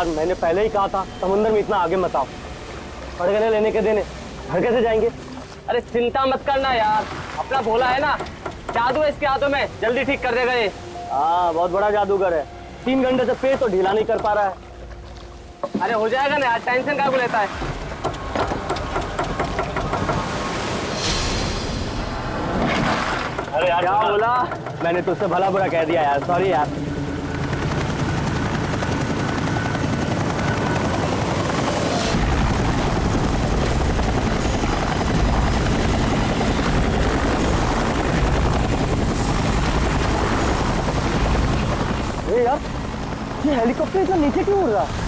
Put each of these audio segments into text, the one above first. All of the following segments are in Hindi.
यार, मैंने पहले ही कहा था समुद्र में इतना आगे मत आओ। पड़गने लेने के देने घर कैसे जाएंगे? अरे चिंता मत करना यार, अपना भोला है ना, जादू है इसके हाथों में, जल्दी ठीक कर देगा ये। हाँ, बहुत बड़ा जादूगर है। 3 घंटे से पेट तो ढीला नहीं कर पा रहा है। अरे हो जाएगा ना यार, टेंशन काहे को लेता है। अरे यार, क्या बोला? मैंने तुझसे भला बुरा कह दिया यार, सॉरी यार। यार, ये हेलीकॉप्टर इतना नीचे क्यों उड़ रहा है?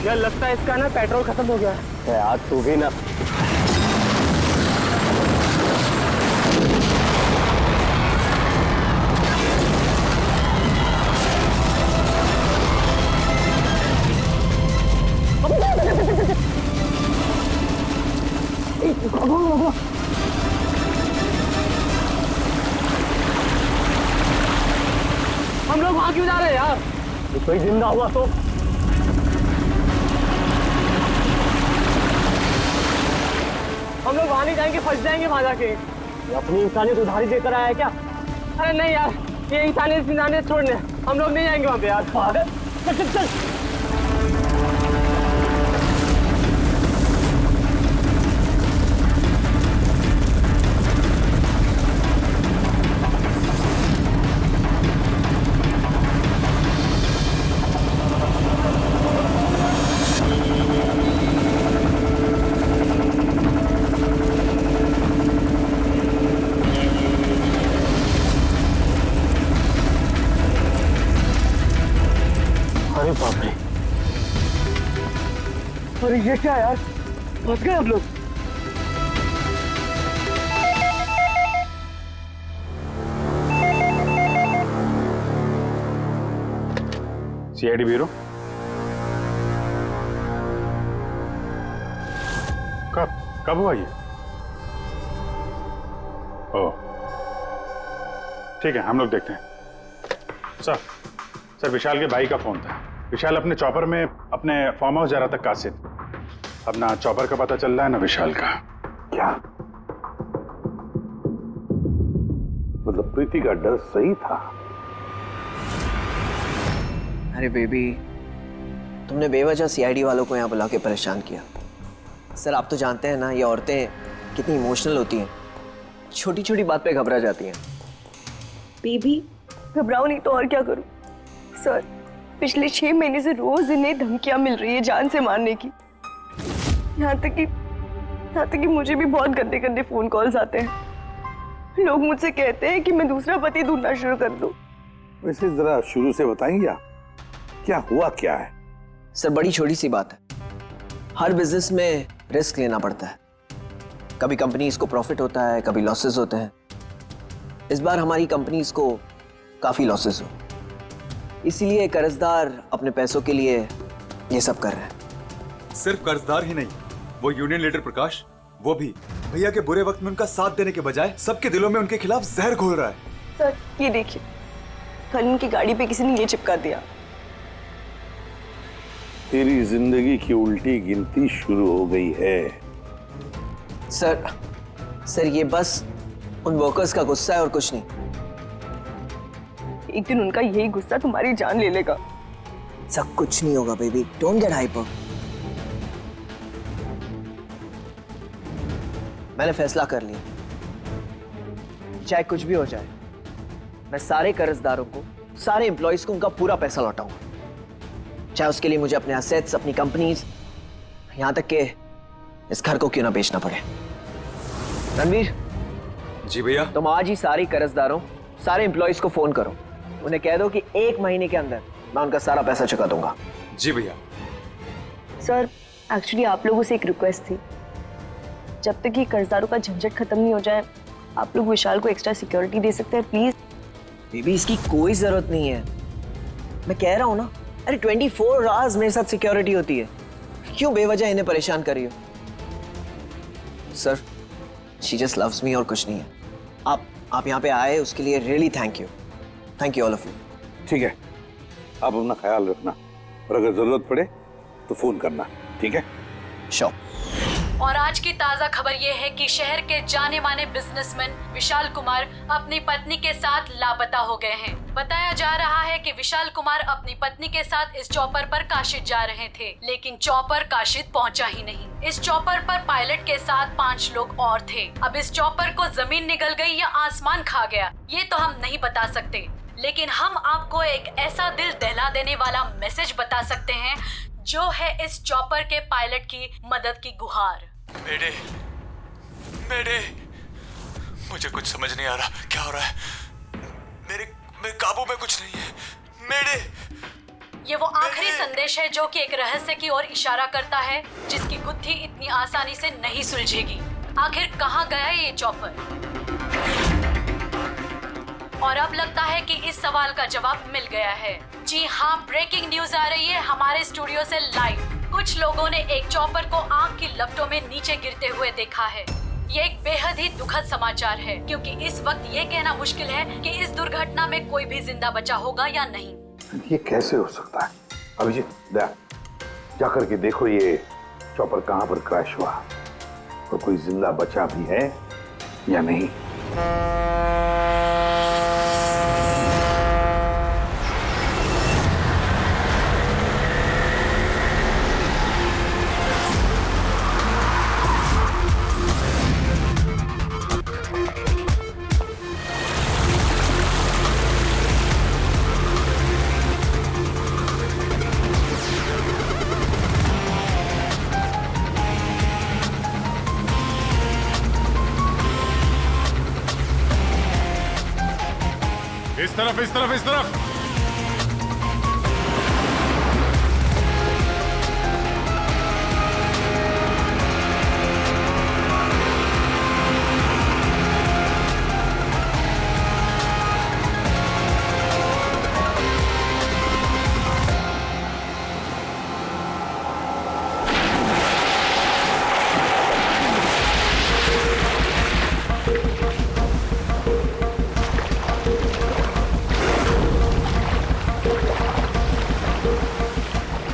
यार लगता है इसका ना पेट्रोल खत्म हो गया है। यार तू भी ना। हम लोग वहां क्यों जा रहे हैं यार? कोई जिंदा हुआ तो? हम लोग वहां नहीं जाएंगे, फंस जाएंगे वहां जाके। ये अपनी इंसानियत उधारी देकर आया है क्या? अरे नहीं यार, ये इंसानियत छोड़ने हम लोग नहीं जाएंगे वहां पे यार। चल चल चल। अरे बाप रे, अरे ये क्या यार, फंस गए हम लोग। सीआईडी ब्यूरो, कब हुआ ये? ओह ठीक है, हम लोग देखते हैं। सर विशाल के भाई का फोन था। विशाल अपने चॉपर में अपने फार्म हाउस जा रहा था कासिद। अब ना चॉपर का पता चल रहा है ना विशाल का। क्या मतलब प्रीति का डर सही था? अरे बेबी, तुमने बेवजह सीआईडी वालों को यहाँ बुला के परेशान किया। सर आप तो जानते हैं ना, ये औरतें कितनी इमोशनल होती हैं, छोटी छोटी बात पे घबरा जाती हैं। बेबी घबराओ नहीं तो और क्या करूं? सर पिछले 6 महीने से रोज इन्हें धमकियां मिल रही है जान से मारने की। यहाँ तक कि मुझे भी बहुत गंदे गंदे फोन कॉल्स आते हैं। लोग मुझसे कहते हैं कि मैं दूसरा पति ढूंढना शुरू कर दूं। वैसे जरा शुरू से बताएंगे क्या हुआ क्या है? सर बड़ी छोटी सी बात है, हर बिजनेस में रिस्क लेना पड़ता है। कभी कंपनीज को प्रॉफिट होता है, कभी लॉसेस होते हैं। इस बार हमारी कंपनीज को काफी लॉसेस हो, इसीलिए कर्जदार अपने पैसों के लिए ये सब कर रहे हैं। सिर्फ कर्जदार ही नहीं, वो यूनियन लीडर प्रकाश, वो भी भैया के बुरे वक्त में उनका साथ देने के बजाय सबके दिलों में उनके खिलाफ जहर घोल रहा है। सर ये देखिए, कल उनकी गाड़ी पे किसी ने ये चिपका दिया। तेरी जिंदगी की उल्टी गिनती शुरू हो गई है। सर ये बस उन वर्कर्स का गुस्सा है और कुछ नहीं। एक दिन उनका यही गुस्सा तुम्हारी जान ले लेगा। सब कुछ नहीं होगा बेबी, डोंट गेट हाइपर। मैंने फैसला कर लिया, चाहे कुछ भी हो जाए, मैं सारे कर्जदारों को, सारे एम्प्लॉइज को उनका पूरा पैसा लौटाऊंगा, चाहे उसके लिए मुझे अपने एसेट्स, अपनी कंपनीज, यहां तक कि इस घर को क्यों ना बेचना पड़े। रणवीर जी भैया। तुम आज ही सारे कर्जदारों, सारे एम्प्लॉइज को फोन करो, उन्हें कह दो कि 1 महीने के अंदर मैं उनका सारा पैसा चुका दूंगा। जी भैया। सर एक्चुअली आप लोगों से एक रिक्वेस्ट थी, जब तक ये कर्जदारों का झंझट खत्म नहीं हो जाए, आप लोग विशाल को एक्स्ट्रा सिक्योरिटी दे सकते हैं प्लीज। बेबी इसकी कोई जरूरत नहीं है, मैं कह रहा हूं ना। अरे 24 आवर्स मेरे साथ सिक्योरिटी होती है, क्यों बेवजह इन्हें परेशान कर रही हो? Sir she just loves me और कुछ नहीं है। आप आप यहाँ पे आए उसके लिए really thank you all of you. ठीक है, आप अपना ख्याल रखना और अगर जरूरत पड़े तो फोन करना, ठीक है? श्योर। और आज की ताजा खबर ये है कि शहर के जाने माने बिजनेसमैन विशाल कुमार अपनी पत्नी के साथ लापता हो गए हैं। बताया जा रहा है कि विशाल कुमार अपनी पत्नी के साथ इस चॉपर पर काशिद जा रहे थे, लेकिन चॉपर काशिद पहुंचा ही नहीं। इस चॉपर पर पायलट के साथ 5 लोग और थे। अब इस चॉपर को जमीन निगल गई या आसमान खा गया, ये तो हम नहीं बता सकते, लेकिन हम आपको एक ऐसा दिल दहला देने वाला मैसेज बता सकते हैं जो है इस चॉपर के पायलट की मदद की गुहार। मेरे मुझे कुछ समझ नहीं आ रहा क्या हो रहा है। मेरे काबू में कुछ नहीं है। ये वो आखिरी संदेश है जो कि एक रहस्य की ओर इशारा करता है, जिसकी गुत्थी इतनी आसानी से नहीं सुलझेगी। आखिर कहाँ गया ये चॉपर? और अब लगता है कि इस सवाल का जवाब मिल गया है। जी हाँ, ब्रेकिंग न्यूज आ रही है हमारे स्टूडियो से लाइव। कुछ लोगों ने एक चॉपर को आग की लपटों में नीचे गिरते हुए देखा है। ये एक बेहद ही दुखद समाचार है, क्योंकि इस वक्त ये कहना मुश्किल है कि इस दुर्घटना में कोई भी जिंदा बचा होगा या नहीं। ये कैसे हो सकता है? अभिजीत, जाकर के देखो ये चॉपर कहाँ पर क्रैश हुआ और कोई जिंदा बचा भी है या नहीं। इस तरफ।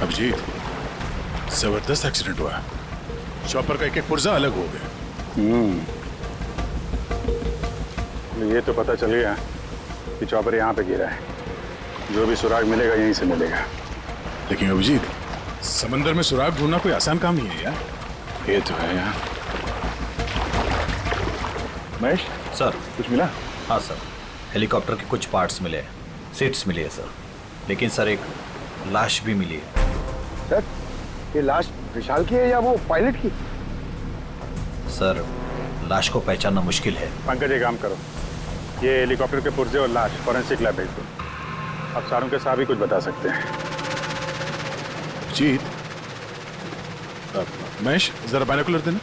अभिजीत, जबरदस्त एक्सीडेंट हुआ। चॉपर का एक पुर्जा अलग हो गया। ये तो पता चल गया कि चॉपर यहाँ पे गिरा है। जो भी सुराग मिलेगा यहीं से मिलेगा। लेकिन अभिजीत, समंदर में सुराग ढूंढना कोई आसान काम नहीं है यार। ये तो है यार। महेश सर, कुछ मिला? हाँ सर, हेलीकॉप्टर के कुछ पार्ट्स मिले, सीट्स मिली है सर। लेकिन सर एक लाश भी मिली है। सर, ये लाश विशाल की है या वो पायलट की? सर, लाश को पहचानना मुश्किल है। पंकज, एक काम करो, ये हेलीकॉप्टर के पुर्जे और लाश फॉरेंसिक लैब भेज दो। अब सारों के साथ ही कुछ बता सकते हैं। जीत, महेश जरा बाइनोकुलर देना।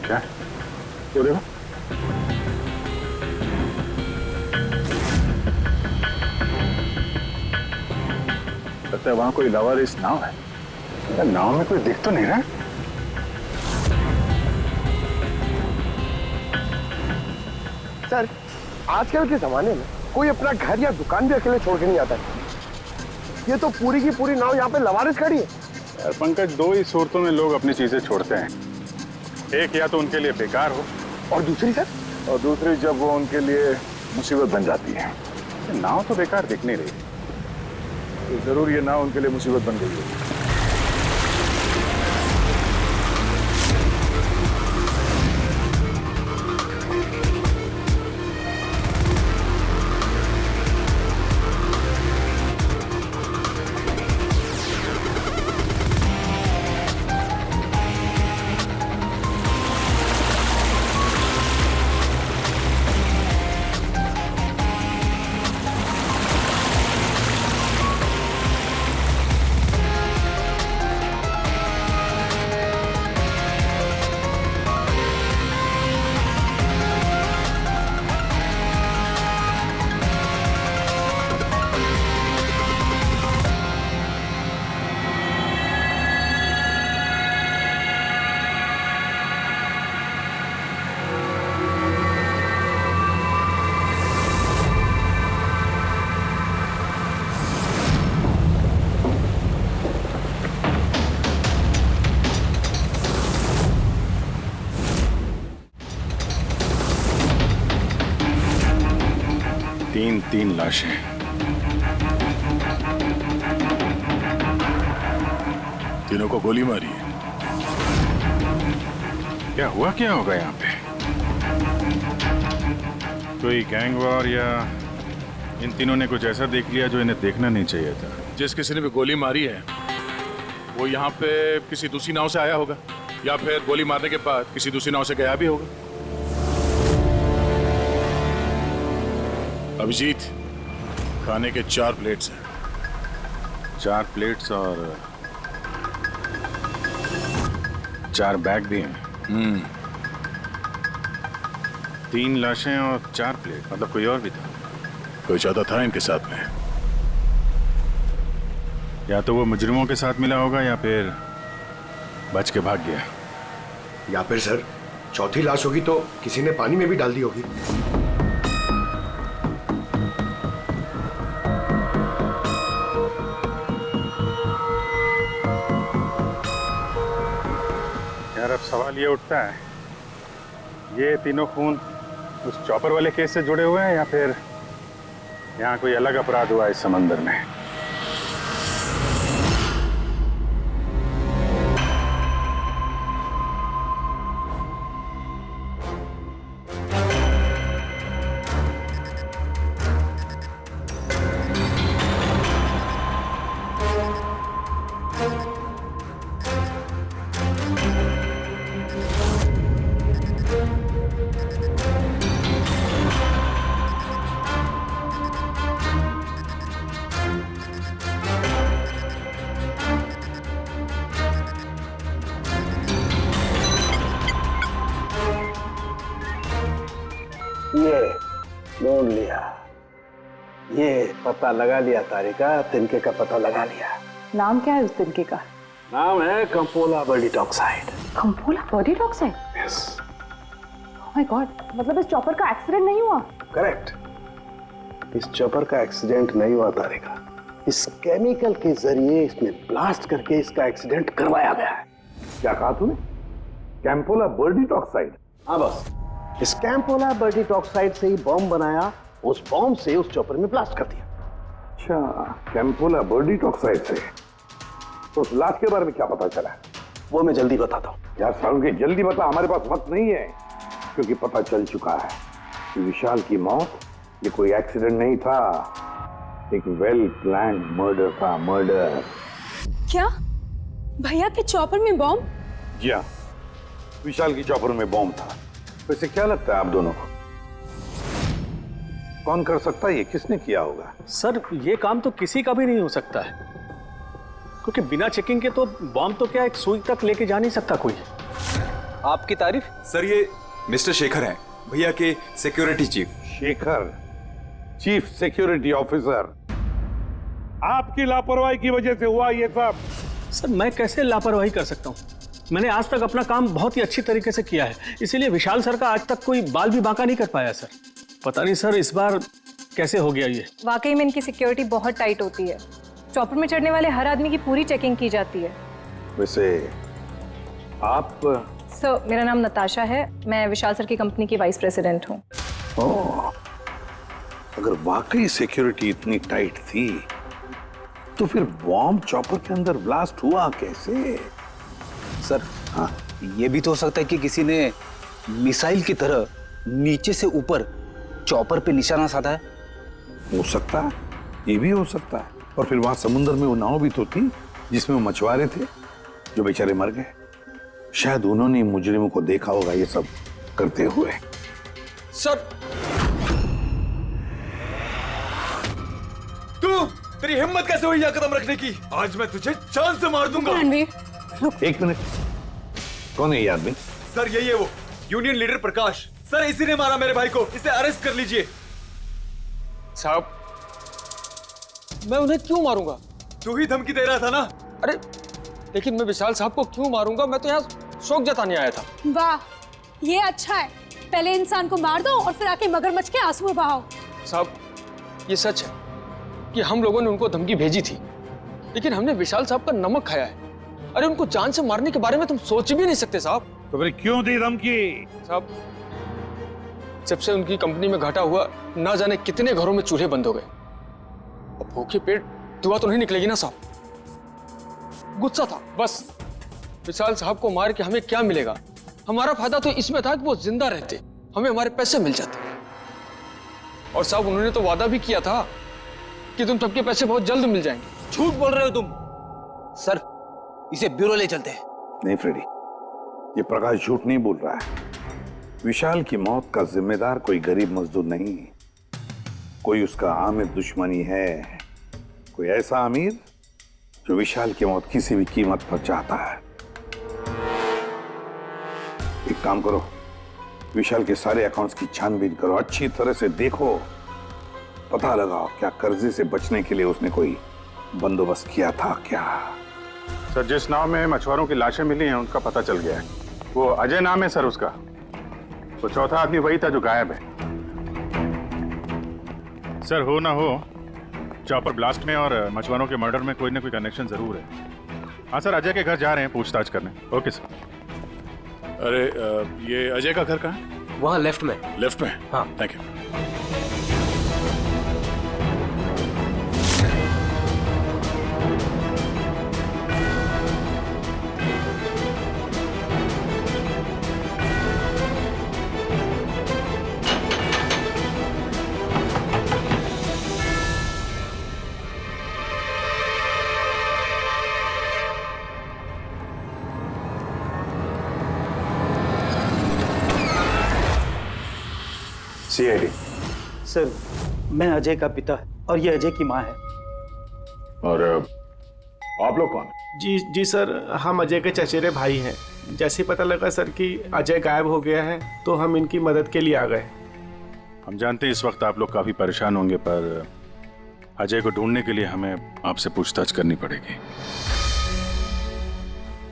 क्या क्यों देखो? लगता है वहां कोई लवारिस नाव है। यार, नाव में कोई दिख तो नहीं रहा। सर, आजकल के जमाने में कोई अपना घर या दुकान भी अकेले छोड़ के नहीं आता है। ये तो पूरी की पूरी नाव यहाँ पे लवारिस खड़ी है। यार पंकज, दो ही सूरतों में लोग अपनी चीजें छोड़ते हैं। एक या तो उनके लिए बेकार हो, और दूसरी सर? और दूसरी जब वो उनके लिए मुसीबत बन जाती है। नाव तो बेकार दिख नहीं रही, तो जरूर ये नाव उनके लिए मुसीबत बन गई है। तीन लाशें। तीनों को गोली मारी है। क्या हुआ, क्या होगा यहाँ पे? कोई गैंग वॉर या इन तीनों ने कुछ ऐसा देख लिया जो इन्हें देखना नहीं चाहिए था। जिस किसी ने भी गोली मारी है वो यहाँ पे किसी दूसरी नाव से आया होगा या फिर गोली मारने के बाद किसी दूसरी नाव से गया भी होगा। अभिजीत, खाने के 4 प्लेट्स हैं। 4 प्लेट्स और 4 बैग भी हैं। 3 लाशें और 4 प्लेट, मतलब कोई और भी था। कोई ज्यादा था इनके साथ में। या तो वो मुजरिमों के साथ मिला होगा या फिर बच के भाग गया। या फिर सर चौथी लाश होगी तो किसी ने पानी में भी डाल दी होगी। यार अब सवाल ये उठता है, ये तीनों खून उस चॉपर वाले केस से जुड़े हुए हैं या फिर यहाँ कोई अलग अपराध हुआ इस समंदर में? ये ढूंढ लिया, ये पता लगा लिया तारिका, तिनके का पता लगा लिया। नाम क्या है उस तिनके का? नाम है कंपोला बर्डीटॉक्साइड। कंपोला बर्डीटॉक्साइड? यस। ओह माय गॉड, मतलब इस चॉपर का एक्सीडेंट नहीं हुआ? करेक्ट, इस चॉपर का एक्सीडेंट नहीं हुआ तारिका। इस केमिकल के जरिए इसमें ब्लास्ट करके इसका एक्सीडेंट करवाया गया है। क्या कहा तूने? कैंपोला बर्डीटॉक्साइड? हाँ बस, इस कैंपोला बर्डीटॉक्साइड से ही बॉम्ब बनाया, उस बॉम्ब से उस चॉपर में ब्लास्ट कर दिया। अच्छा, कैंपोला बर्डीटॉक्साइड से। तो उस लाश के बारे में क्या पता चला? वो मैं जल्दी बताता हूँ। यार सारुण के जल्दी बता, हमारे पास वक्त नहीं है, क्योंकि पता चल चुका है कि विशाल की मौत ये कोई एक्सीडेंट नहीं था, एक वेल प्लान्ड मर्डर था। मर्डर। क्या? भैया के चॉपर में बॉम्ब? जी हाँ, विशाल की चॉपर में बॉम्ब था। वैसे क्या लगता है आप दोनों को, कौन कर सकता है ये? किसने किया होगा? सर ये काम तो किसी का भी नहीं हो सकता है, क्योंकि बिना चेकिंग के तो बॉम्ब तो क्या एक सुई तक लेके जा नहीं सकता कोई। आपकी तारीफ? सर ये मिस्टर शेखर हैं, भैया के security chief. Shekhar, chief security officer. आपकी लापरवाही की वजह से हुआ ये सब। सर मैं कैसे लापरवाही कर सकता हूँ? मैंने आज तक अपना काम बहुत ही अच्छी तरीके से किया है, इसीलिए विशाल सर का आज तक कोई बाल भी बांका नहीं कर पाया सर। पता नहीं सर इस बार कैसे हो गया ये। वाकई में इनकी सिक्योरिटी बहुत टाइट होती है। चॉपर में चढ़ने वाले हर आदमी की पूरी चेकिंग की जाती है। वैसे आप? सर मेरा नाम नताशा है, मैं विशाल सर की कंपनी की वाइस प्रेसिडेंट हूँ। ओह, अगर वाकई सिक्योरिटी इतनी टाइट थी तो फिर बॉम्ब चॉपर के अंदर ब्लास्ट हुआ कैसे? सर हाँ, ये भी तो हो सकता है कि किसी ने मिसाइल की तरह नीचे से ऊपर चॉपर पे निशाना साधा है। हो सकता है, ये भी हो सकता है। और फिर वहां समुद्र में वो नाव भी तो थी जिसमें वो मछुआरे थे जो बेचारे मर गए। शायद उन्होंने मुजरिमों को देखा होगा ये सब करते हुए। सर तेरी हिम्मत कैसे हुई यह कदम रखने की? आज मैं तुझे जान से मार दूंगा। एक मिनट, कौन है ये आदमी? सर यही है वो यूनियन लीडर प्रकाश। सर इसी ने मारा मेरे भाई को, इसे अरेस्ट कर लीजिए। साहब मैं उन्हें क्यों मारूंगा? तू ही धमकी दे रहा था ना। अरे लेकिन मैं विशाल साहब को क्यों मारूंगा? मैं तो यहाँ शौक जताने आया था। वाह, ये अच्छा है। पहले इंसान को मार दो और फिर आके मगरमच्छ के आंसू बहाओ। साहब ये सच है कि हम लोगों ने उनको धमकी भेजी थी, लेकिन हमने विशाल साहब का नमक खाया है। अरे उनको जान से मारने के बारे में तुम सोच भी नहीं सकते साहब। तो फिर क्यों दी धमकी? साहब जब से उनकी कंपनी में घाटा हुआ, ना जाने कितने घरों में चूल्हे बंद हो गए। अब भूखे पेट दुआ तो नहीं निकलेगी ना साहब। गुस्सा था बस। विशाल साहब को मार के हमें क्या मिलेगा? हमारा फायदा तो इसमें था कि वो जिंदा रहते, हमें हमारे पैसे मिल जाते। और साहब उन्होंने तो वादा भी किया था कि तुम सबके पैसे बहुत जल्द मिल जाएंगे। झूठ बोल रहे हो तुम। सर, इसे ब्यूरो ले चलते हैं। नहीं फ्रेडी, ये प्रकाश झूठ नहीं बोल रहा है। विशाल की मौत का जिम्मेदार कोई गरीब मजदूर नहीं, कोई उसका आमिर दुश्मनी है, कोई ऐसा अमीर जो विशाल की मौत किसी भी कीमत पर चाहता है। एक काम करो, विशाल के सारे अकाउंट्स की छानबीन करो, अच्छी तरह से देखो, पता लगाओ क्या कर्जे से बचने के लिए उसने कोई बंदोबस्त किया था क्या। सर, जिस नाव में मछुआरों की लाशें मिली हैं उनका पता चल गया है। वो अजय नाम है सर उसका। वो चौथा आदमी वही था जो गायब है। सर, हो ना हो, चॉपर ब्लास्ट में और मछुआरों के मर्डर में कोई ना कोई कनेक्शन जरूर है। हाँ सर, अजय के घर जा रहे हैं पूछताछ करने। Okay sir. अरे ये अजय का घर कहाँ है? वहाँ लेफ्ट में। लेफ्ट में? हाँ, थैंक यू। CID। सर, मैं अजय का पिता और ये अजय की माँ है। और आप लोग कौन? जी सर, हम अजय के चचेरे भाई हैं। जैसे पता लगा सर कि अजय गायब हो गया है तो हम इनकी मदद के लिए आ गए। हम जानते हैं इस वक्त आप लोग काफी परेशान होंगे, पर अजय को ढूंढने के लिए हमें आपसे पूछताछ करनी पड़ेगी।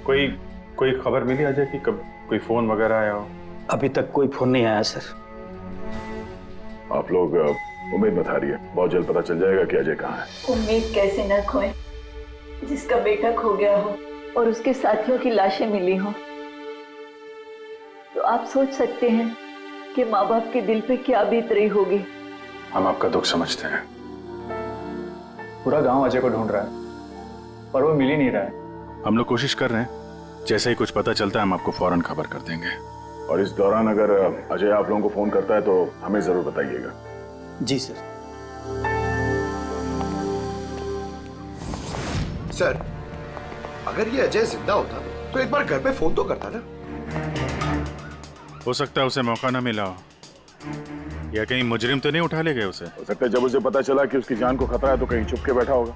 कोई खबर मिली अजय की? कब कोई फोन वगैरह आया हो? अभी तक कोई फोन नहीं आया सर। आप लोग उम्मीद बता रही है, बहुत जल्द पता चल जाएगा कि अजय कहाँ है। उम्मीद कैसे न खोए, जिसका बेटा खो गया हो और उसके साथियों की लाशें मिली हो, तो आप सोच सकते हैं कि माँ बाप के दिल पे क्या बीत रही होगी। हम आपका दुख समझते हैं। पूरा गांव अजय को ढूंढ रहा है पर वो मिल ही नहीं रहा है। हम लोग कोशिश कर रहे हैं, जैसे ही कुछ पता चलता है हम आपको फौरन खबर कर देंगे। और इस दौरान अगर अजय आप लोगों को फोन करता है तो हमें जरूर बताइएगा। जी सर। सर, अगर ये अजय जिंदा होता तो एक बार घर पे फोन तो करता ना। हो सकता है उसे मौका ना मिला हो, या कहीं मुजरिम तो नहीं उठा ले गए उसे। हो सकता है जब उसे पता चला कि उसकी जान को खतरा है तो कहीं छुप के बैठा होगा।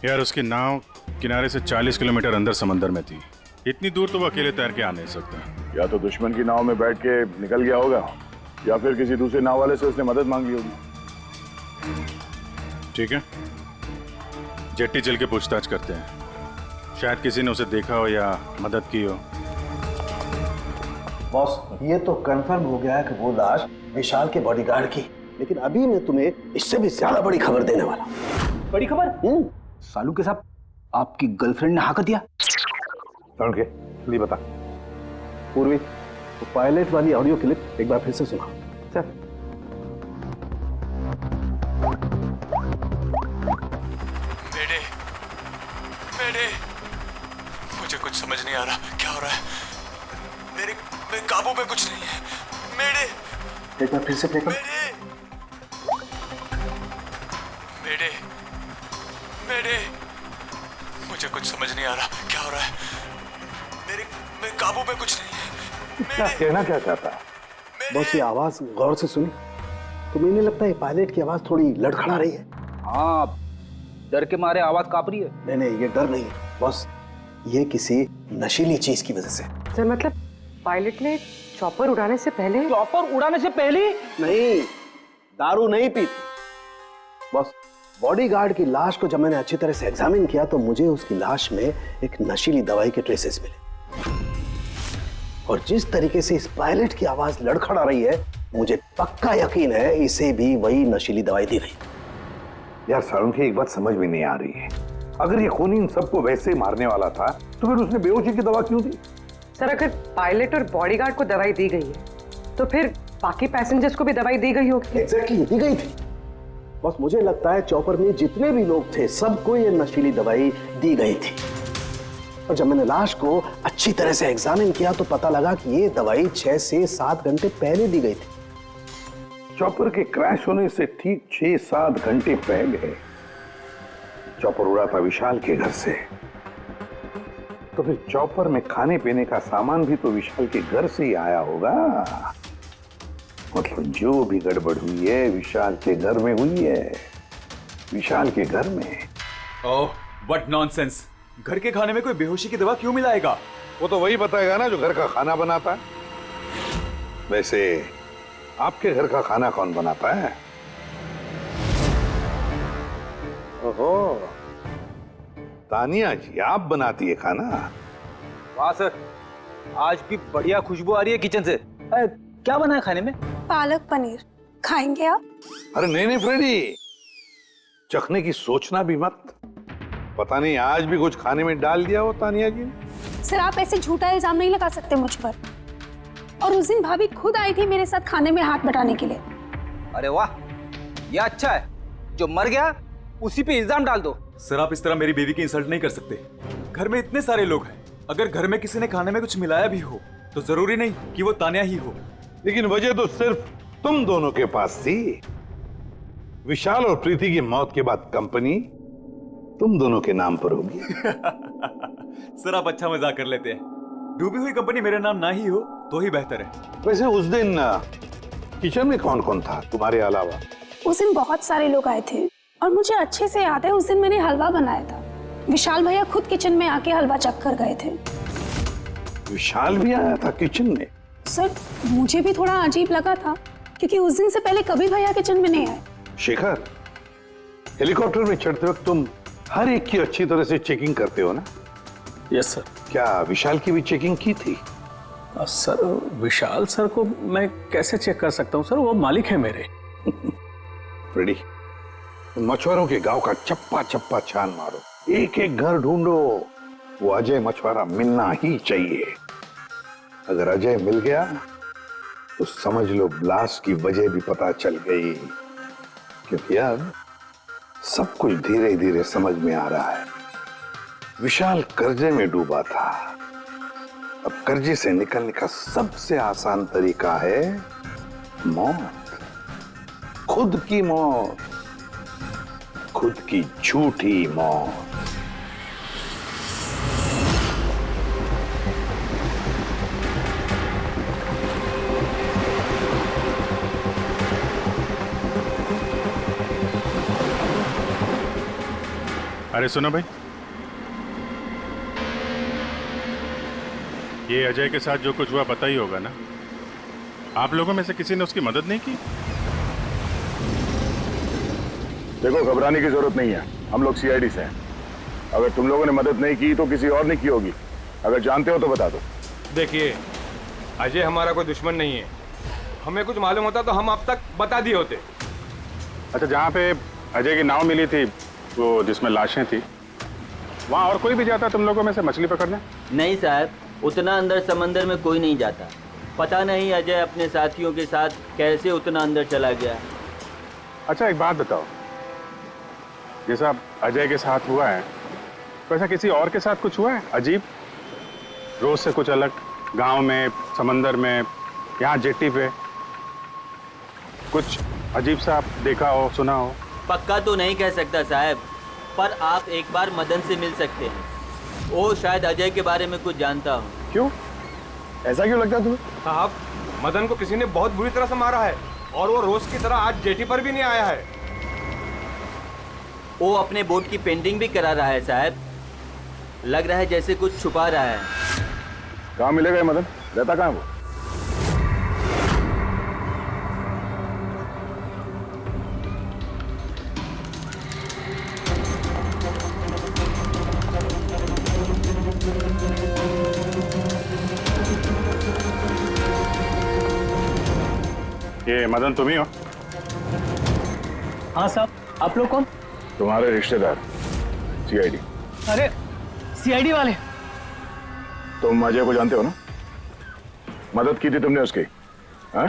यार, उसकी नाव किनारे से 40 किलोमीटर अंदर समंदर में थी। इतनी दूर तो वो अकेले तैर के आ नहीं सकता। या तो दुश्मन की नाव में बैठ के निकल गया होगा, या फिर किसी दूसरे नाव वाले से उसने मदद मांगी होगी। ठीक है, जेट्टी चल के पूछताछ करते हैं। शायद किसी ने उसे देखा हो या मदद की हो। बॉस, ये तो कंफर्म हो गया है कि वो लाश विशाल के बॉडीगार्ड की, लेकिन अभी मैं तुम्हें इससे भी ज्यादा बड़ी खबर देने वाला हूं। बड़ी खबर? सालू के साथ आपकी गर्लफ्रेंड ने हाँ कर दिया? के लिए बता पूर्वी, तो पायलट वाली ऑडियो क्लिप एक बार फिर से सुना। चल। मेरे मुझे कुछ समझ नहीं आ रहा क्या हो रहा है। मेरे काबू में कुछ नहीं है। मेरे एक बार फिर से प्ले कर। मेरे मुझे कुछ समझ नहीं आ रहा क्या हो रहा है। मेरे काबू में कुछ नहीं है। क्या कहना क्या चाहता है? बस ये आवाज गौर से सुनी तो मुझे लगता है पायलट की आवाज थोड़ी लड़खड़ा रही है। हाँ, डर के मारे आवाज कांप रही है। नहीं, ये डर नहीं है बस, ये किसी नशीली चीज की वजह से। सर, मतलब पायलट ने चॉपर उड़ाने से पहले? चॉपर उड़ाने से पहले? नहीं, दारू नहीं पीती। बस बॉडीगार्ड की लाश को जब मैंने अच्छी तरह से एग्जामिन किया तो मुझे उसकी लाश में एक नशीली दवाई के ट्रेसेस मिले, और जिस तरीके से इस पायलट की आवाज लड़खड़ा रही है मुझे पक्का यकीन है इसे भी वही नशीली दवाई दी गई। यार सारुंखी, एक बात समझ में नहीं आ रही है, अगर ये खूनी इन सबको वैसे मारने वाला था तो फिर उसने बेहोशी की दवा क्यों दी? सर, अगर पायलट और बॉडीगार्ड को दवाई दी गई है तो फिर बाकी पैसेंजर्स को भी दवाई दी गई होगी। एग्जैक्टली, दी गई थी। बस मुझे लगता है चॉपर में जितने भी लोग थे सबको ये नशीली दवाई दी गई थी। और जब मैंने लाश को अच्छी तरह से एग्जामिन किया तो पता लगा कि ये दवाई 6 से 7 घंटे पहले दी गई थी। चॉपर के क्रैश होने से ठीक 6-7 घंटे पहले चॉपर उड़ा था विशाल के घर से। तो फिर चॉपर में खाने पीने का सामान भी तो विशाल के घर से ही आया होगा। मतलब जो भी गड़बड़ हुई है विशाल के घर में हुई है, विशाल के घर में। ओह, व्हाट नॉनसेंस! घर के खाने में कोई बेहोशी की दवा क्यों मिलाएगा? वो तो वही बताएगा ना जो घर का खाना बनाता है। वैसे आपके घर का खाना कौन बनाता है? ओहो, तानिया जी आप बनाती है खाना? वाह सर, आज भी बढ़िया खुशबू आ रही है किचन से। क्या बना है खाने में? पालक पनीर। खाएंगे आप? अरे नहीं फ्रेडी, चखने की सोचना भी मत। पता नहीं आज भी कुछ खाने में डाल दिया हो तानिया जी ने। सर आप ऐसे झूठा इल्जाम नहीं लगा सकते मुझ पर। और उस दिन भाभी खुद आई थी मेरे साथ खाने में हाथ बटाने के लिए। अरे वाह, ये अच्छा है, जो मर गया उसी पे इल्जाम डाल दो। सर आप इस तरह मेरी बीवी की इंसल्ट नहीं कर सकते। घर में इतने सारे लोग हैं, अगर घर में किसी ने खाने में कुछ मिलाया भी हो तो जरूरी नहीं कि वो तानिया ही हो। लेकिन वजह तो सिर्फ तुम दोनों के पास थी। विशाल और प्रीति की मौत के बाद कंपनी तुम दोनों के नाम पर होगी। सर आप अच्छा मजाक कर लेते हैं। डूबी हुई कंपनी मेरे नाम ना ही हो तो ही बेहतर है। वैसे उस दिन किचन में कौन कौन था तुम्हारे अलावा? उस दिन बहुत सारे लोग आए थे और मुझे अच्छे से याद है उस दिन मैंने हलवा बनाया था। विशाल भैया खुद किचन में आके हलवा चख कर गए थे। विशाल भी आया था किचन में? सर मुझे भी थोड़ा अजीब लगा था क्योंकि उस दिन से पहले कभी भैया किचन में नहीं आए। शेखर, हेलीकॉप्टर में चढ़ते वक्त तुम हर एक की अच्छी तरह से चेकिंग करते हो ना? Yes sir. क्या विशाल की भी चेकिंग की थी? सर विशाल सर को मैं कैसे चेक कर सकता हूँ सर, वो मालिक है मेरे। फ्रेडी, मछुआरों के गांव का चप्पा चप्पा छान मारो, एक एक घर ढूंढो। वो अजय मछुआरा मिलना ही चाहिए। अगर अजय मिल गया तो समझ लो ब्लास्ट की वजह भी पता चल गई। क्योंकि अब सब कुछ धीरे धीरे समझ में आ रहा है। विशाल कर्जे में डूबा था, अब कर्जे से निकलने का सबसे आसान तरीका है मौत। खुद की मौत, खुद की झूठी मौत। अरे सुनो भाई, ये अजय के साथ जो कुछ हुआ पता ही होगा ना? आप लोगों में से किसी ने उसकी मदद नहीं की? देखो घबराने की जरूरत नहीं है, हम लोग सीआईडी से हैं। अगर तुम लोगों ने मदद नहीं की तो किसी और ने की होगी। अगर जानते हो तो बता दो। देखिए, अजय हमारा कोई दुश्मन नहीं है। हमें कुछ मालूम होता तो हम अब तक बता दिए होते। अच्छा, जहाँ पे अजय की नाव मिली थी, वो जिसमें लाशें थी, वहाँ और कोई भी जाता तुम लोगों में से मछली पकड़ने? नहीं साहब, उतना अंदर समंदर में कोई नहीं जाता। पता नहीं अजय अपने साथियों के साथ कैसे उतना अंदर चला गया। अच्छा एक बात बताओ, जैसा अजय के साथ हुआ है वैसा किसी और के साथ कुछ हुआ है अजीब, रोज से कुछ अलग? गांव में, समंदर में, यहाँ जेट्टी पे कुछ अजीब सा आप देखा हो, सुना हो? पक्का तो नहीं कह सकता साहब, पर आप एक बार मदन से मिल सकते हैं। वो शायद अजय के बारे में कुछ जानता हो। क्यों? ऐसा क्यों लगता है तुम्हें? साहब, मदन को किसी ने बहुत बुरी तरह से मारा है और वो रोज की तरह आज जेटी पर भी नहीं आया है। वो अपने बोट की पेंटिंग भी करा रहा है साहब। लग रहा है जैसे कुछ छुपा रहा है। कहाँ मिलेगा ये मदन? रहता कहाँ है वो? ये मदन तुम ही हो? हाँ साहब, आप लोग कौन? तुम्हारे रिश्तेदार, सीआईडी। अरे सीआईडी वाले? तुम अजय को जानते हो ना? मदद की थी तुमने उसकी, हाँ?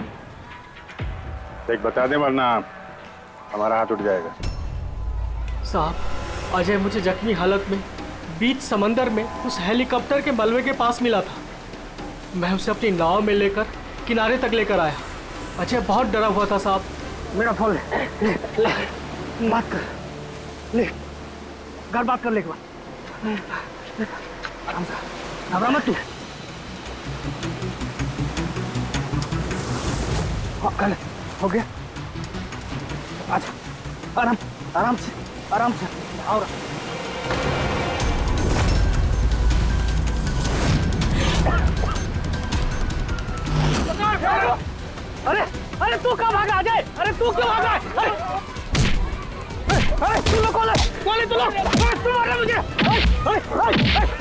एक बता दें वरना हमारा हाथ उठ जाएगा। साहब, अजय मुझे जख्मी हालत में बीच समंदर में उस हेलीकॉप्टर के मलबे के पास मिला था। मैं उसे अपनी नाव में लेकर किनारे तक लेकर आया। अजय बहुत डरा हुआ था साहब। मेरा फोन ले, बात कर, ले घर बात कर ले एक बार। आराम से, घबरा मत तू। हाँ कर ले, हो गया। अच्छा आराम आराम से आराम से और अरे अरे तू कहाँ भागा अजय? अरे तू क्यों भागा? अरे तू लोग कौन है तू लोग? तू मारा मुझे?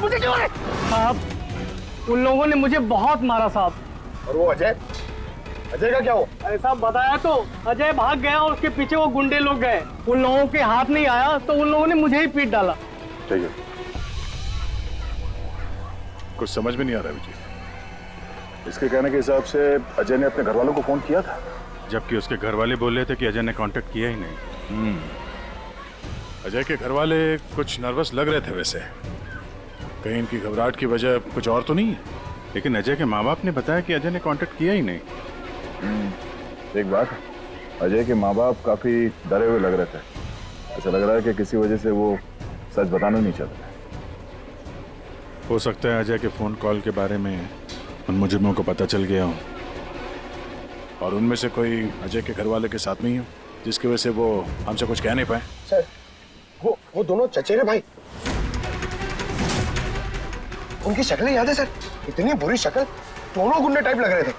मुझे क्यों मारे? साहब, उन लोगों ने मुझे बहुत मारा साहब। और वो अजय? अजय का क्या हो? अरे साहब बताया तो, अजय भाग गया और उसके पीछे वो गुंडे लोग गए। उन लोगों के हाथ नहीं आया तो उन लोगों ने मुझे ही पीट डाला। ठीक है, कुछ समझ में नहीं आ रहा विजय। इसके कहने के हिसाब से अजय ने अपने घर वालों को फोन किया था, जबकि उसके घर वाले बोल रहे थे कि अजय ने कांटेक्ट किया ही नहीं। अजय के घर वाले कुछ नर्वस लग रहे थे वैसे। कहीं इनकी घबराहट की वजह कुछ और तो नहीं है? लेकिन अजय के माँ बाप ने बताया कि अजय ने कांटेक्ट किया ही नहीं। एक बात, अजय के माँ बाप काफी डरे हुए लग रहे थे। ऐसा लग रहा है कि किसी वजह से वो सच बताना नहीं चाहते। हो सकता है अजय के फोन कॉल के बारे में उन मुजरिमों को पता चल गया हो और उनमें से कोई अजय के घर वाले के साथ नहीं हो, जिसकी वजह से वो हमसे कुछ कह नहीं पाए। सर वो दोनों चचेरे भाई, उनकी शक्लें याद है सर? इतनी बुरी शक्ल, दोनों गुंडे टाइप लग रहे थे।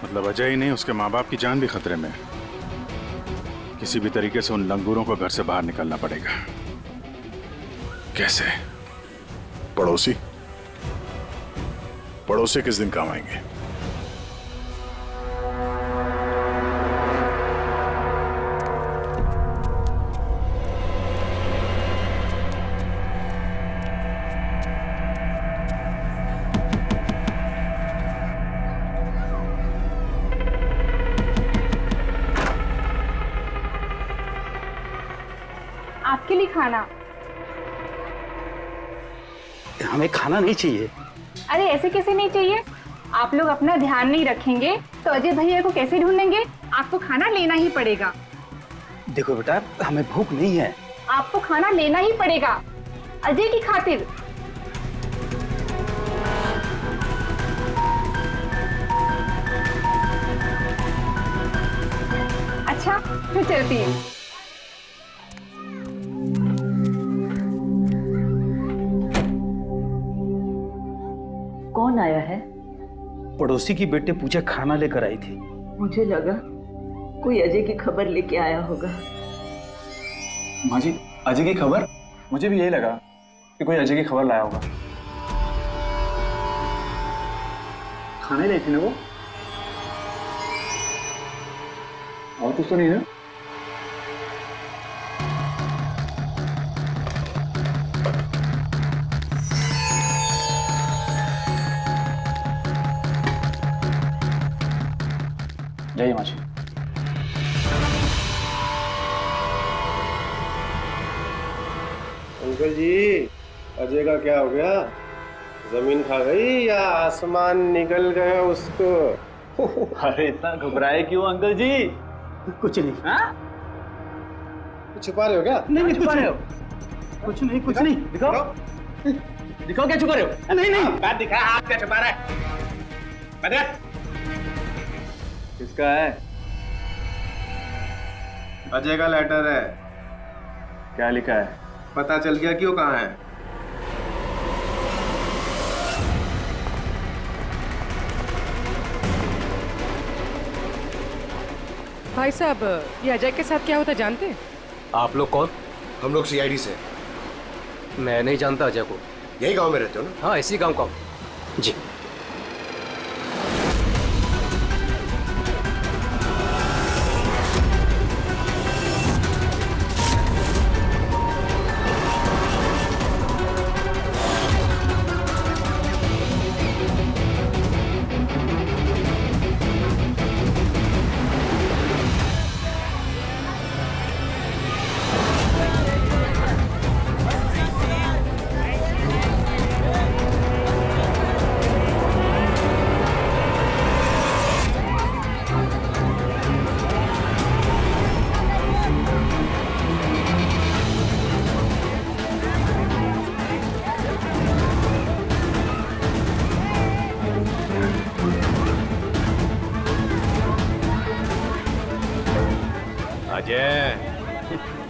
मतलब अजय ही नहीं, उसके माँ बाप की जान भी खतरे में। किसी भी तरीके से उन लंगूरों को घर से बाहर निकलना पड़ेगा। कैसे? पड़ोसी पड़ोसी किस दिन काम आएंगे? आपके लिए खाना। हमें खाना नहीं चाहिए। अरे ऐसे कैसे नहीं चाहिए? आप लोग अपना ध्यान नहीं रखेंगे तो अजय भैया को कैसे ढूंढेंगे? आपको खाना लेना ही पड़ेगा। देखो बेटा, हमें भूख नहीं है। आपको खाना लेना ही पड़ेगा अजय की खातिर। अच्छा फिर चलती है। कौन आया है? पड़ोसी की बेटे पूजा खाना लेकर आई थी। मुझे लगा कोई अजय की खबर लेके आया होगा। माँ जी, अजय की खबर? मुझे भी यही लगा कि कोई अजय की खबर लाया होगा। खाने लाई थी ना वो? और कुछ तो नहीं है? जय माँ जी। अंकल जी, अजय का क्या हो गया? जमीन खा गई या आसमान निकल गया उसको? अरे इतना घबराए क्यों अंकल जी? कुछ नहीं। हाँ? छुपा रहे हो क्या? नहीं छुपा रहे हो। कुछ नहीं कुछ नहीं। दिखाओ दिखाओ क्या छुपा रहे हो? नहीं नहीं बात दिखा, आप क्या छुपा रहे हैं? किसका है? अजय का लेटर है। क्या लिखा है? पता चल गया क्यों कहाँ है? भाई साहब, ये अजय के साथ क्या होता जानते हैं? आप लोग कौन? हम लोग सीआईडी से। मैं नहीं जानता अजय को। यही गांव में रहते हो ना? हाँ, इसी गांव का। जी।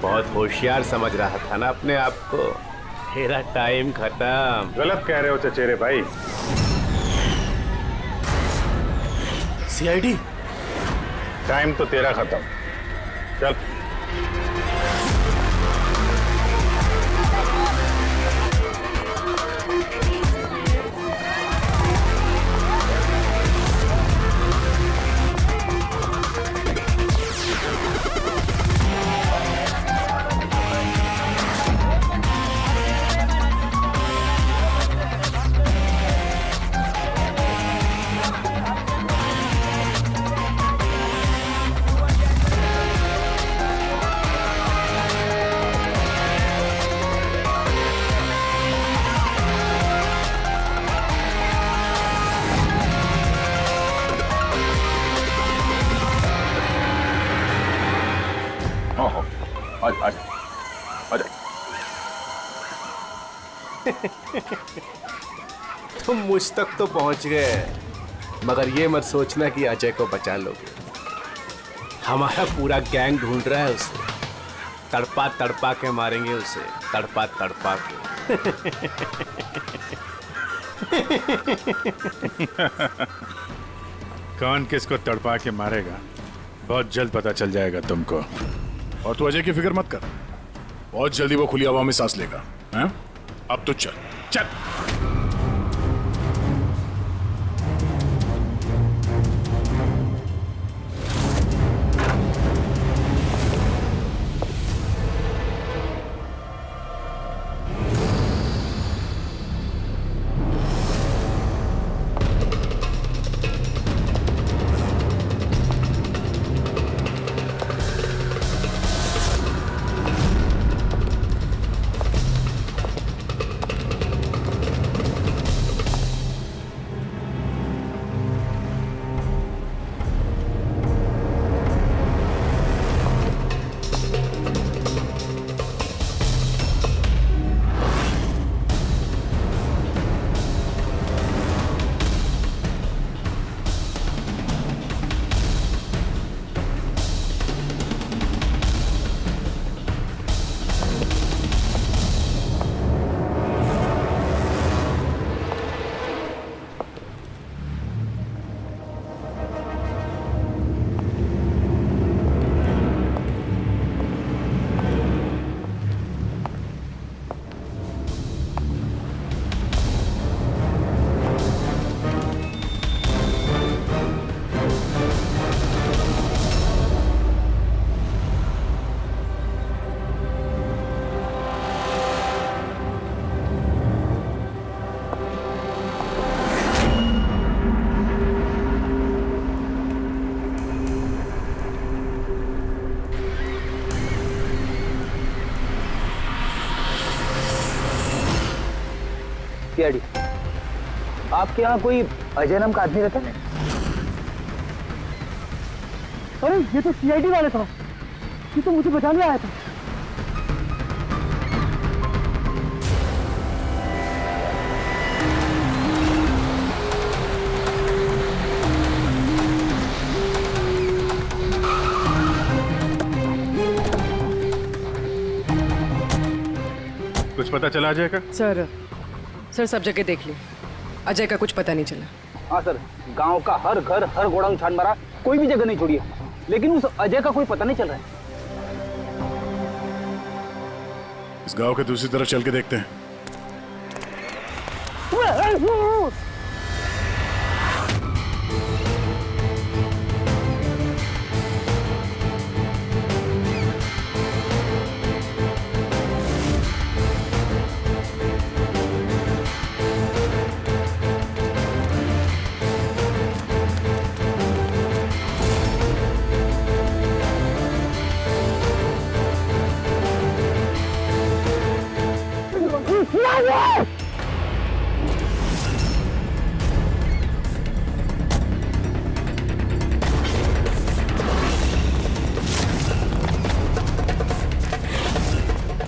बहुत होशियार समझ रहा था ना अपने आप को। तेरा टाइम खत्म। गलत कह रहे हो चचेरे भाई। सीआईडी टाइम तो तेरा खत्म। चल। तुम मुझ तक तो पहुंच गए, मगर ये मत सोचना कि अजय को बचा लोगे। हमारा पूरा गैंग ढूंढ रहा है उसे। तड़पा तड़पा के मारेंगे उसे, तड़पा तड़पा के। कौन किसको तड़पा के मारेगा बहुत जल्द पता चल जाएगा तुमको। और तू अजय की फिक्र मत कर, बहुत जल्दी वो खुली हवा में सांस लेगा। हैं? अब तो चल चल। सीआईडी, आपके यहाँ कोई अजय नाम का आदमी रहता है? अरे ये तो सीआईडी वाले था, ये तो मुझे बचाने आया था। कुछ पता चला अजय का? सर सब जगह देख ली, अजय का कुछ पता नहीं चला। हाँ सर, गांव का हर घर हर गोडाउन छान मारा, कोई भी जगह नहीं छोड़ी है, लेकिन उस अजय का कोई पता नहीं चल रहा है। इस गांव के दूसरी तरफ चल के देखते हैं।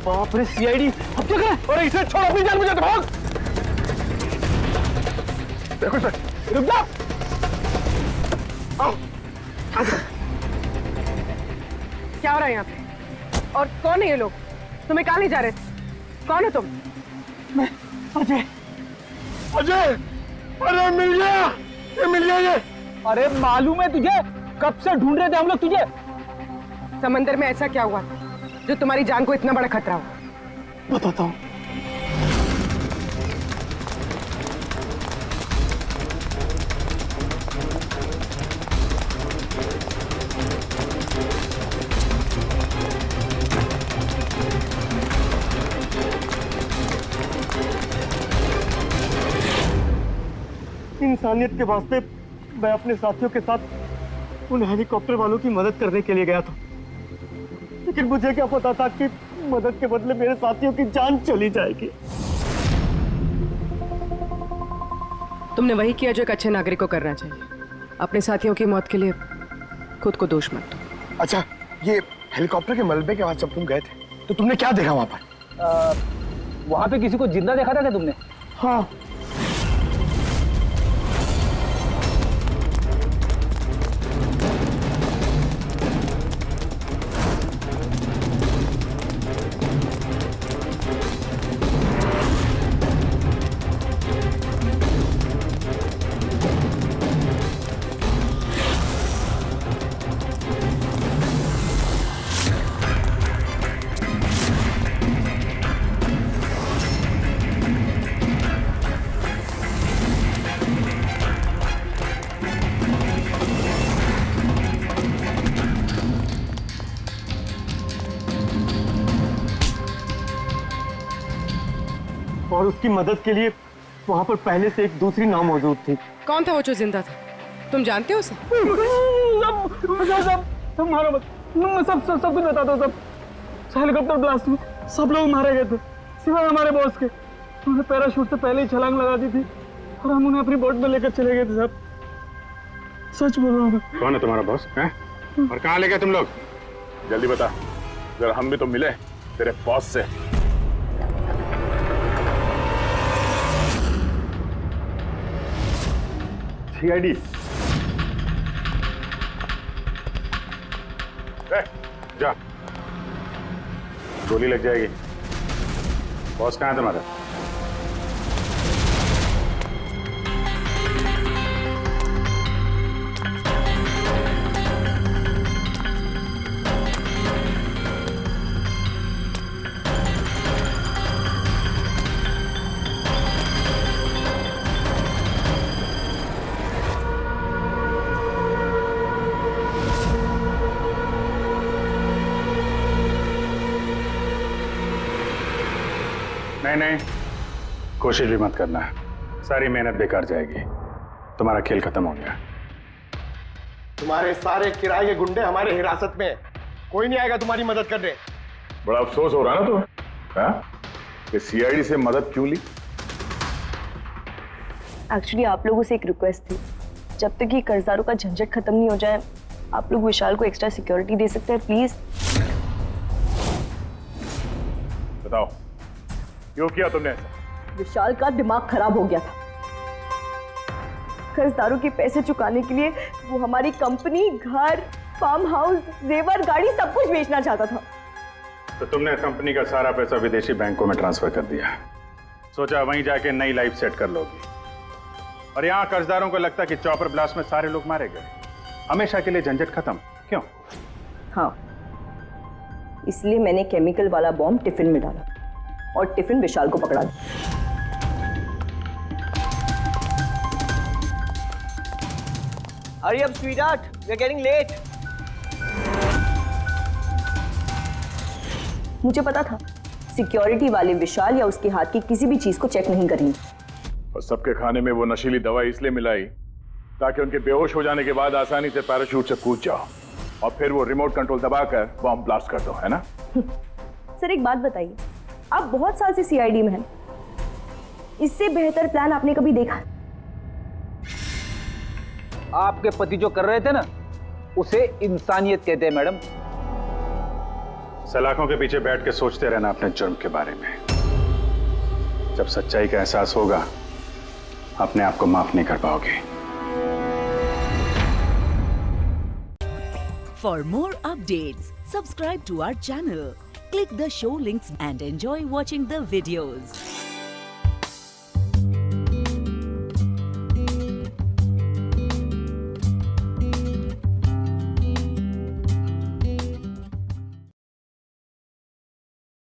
बाप रे सीआईडी, अब क्या करें? अरे इसे छोड़, अपनी जान बचा, भाग! देखो सर, रुक जा! आओ, क्या हो रहा है यहाँ पे? और कौन है ये लोग? तुम्हें कहाँ ले जा रहे थे? कौन हो तुम? मैं अजय। अजय, अरे मिल गया, ये मिल गया ये। अरे मालूम है तुझे, कब से ढूंढ रहे थे हम लोग तुझे। समंदर में ऐसा क्या हुआ जो तुम्हारी जान को इतना बड़ा खतरा हो? बताता हूँ। इंसानियत के वास्ते मैं अपने साथियों के साथ उन हेलीकॉप्टर वालों की मदद करने के लिए गया था, लेकिन मुझे क्या पता था कि मदद के बदले मेरे साथियों की जान चली जाएगी। तुमने वही किया जो एक अच्छे नागरिक को करना चाहिए। अपने साथियों की मौत के लिए खुद को दोष मत दो। अच्छा, ये हेलीकॉप्टर के मलबे के बाद जब तुम गए थे तो तुमने क्या देखा वहां पर? वहां पे किसी को जिंदा देखा था क्या तुमने? हाँ। और उसकी मदद के लिए वहां पर पहले से एक दूसरी नाव मौजूद थी। कौन था वो जो जिंदा था? तुम जानते हो उसे? सब मारो मत, सब कुछ बता दो। सब हेलीकॉप्टर ब्लास्ट में सब लोग मारे गए थे सिवाय हमारे बॉस के। उन्होंने पैराशूट से पहले ही छलांग लगा दी थी और हम उन्हें अपनी बोट में लेकर चले गए थे। सब सच बोल रहा हूँ। कौन है तुम्हारा बॉस है? और कहाँ ले गए तुम लोग? जल्दी बता, जरा हम भी तो मिले तेरे बॉस से। सीआईडी जा, गोली लग जाएगी। बॉस कहाँ है तुम्हारा? नहीं, कोशिश भी मत करना, सारी मेहनत बेकार जाएगी। तुम्हारा खेल खत्म हो गया। तुम्हारे सारे किराए के गुंडे हमारे हिरासत में, कोई नहीं आएगा तुम्हारी मदद करने। बड़ा अफसोस हो रहा है ना तुम्हें कि सीआईडी से मदद क्यों ली? एक्चुअली आप लोगों से एक रिक्वेस्ट थी, जब तक ये कर्जदारों का झंझट खत्म नहीं हो जाए आप लोग विशाल को एक्स्ट्रा सिक्योरिटी दे सकते हैं प्लीज। बताओ क्यों किया तुमने ऐसा? विशाल का दिमाग खराब हो गया था। कर्जदारों के पैसे चुकाने के लिए वो हमारी कंपनी, घर, फार्म हाउस, जेवर, गाड़ी सब कुछ बेचना चाहता था। तो तुमने कंपनी का सारा पैसा विदेशी बैंकों में ट्रांसफर कर दिया, सोचा वहीं जाके नई लाइफ सेट कर लोगी। और यहाँ कर्जदारों को लगता कि चॉपर ब्लास्ट में सारे लोग मारे गए, हमेशा के लिए झंझट खत्म। क्यों? हाँ, इसलिए मैंने केमिकल वाला बॉम्ब टिफिन में डाला और टिफिन विशाल को पकड़ा दिया। Hurry up, sweetheart. We're getting late. मुझे पता था सिक्योरिटी वाले विशाल या उसके हाथ की किसी भी चीज को चेक नहीं करेंगे। और सबके खाने में वो नशीली दवाई इसलिए मिलाई ताकि उनके बेहोश हो जाने के बाद आसानी से पैराशूट से कूद जाओ और फिर वो रिमोट कंट्रोल दबाकर बॉम्ब ब्लास्ट कर दो, है ना? सर एक बात बताइए, आप बहुत साल से सीआईडी में हैं, इससे बेहतर प्लान आपने कभी देखा? आपके पति जो कर रहे थे ना, उसे इंसानियत कहते हैं मैडम। सलाखों के पीछे बैठ के सोचते रहना अपने जुर्म के बारे में। जब सच्चाई का एहसास होगा अपने आप को माफ नहीं कर पाओगे। For more updates, Subscribe to our channel, click the show links and enjoy watching the videos.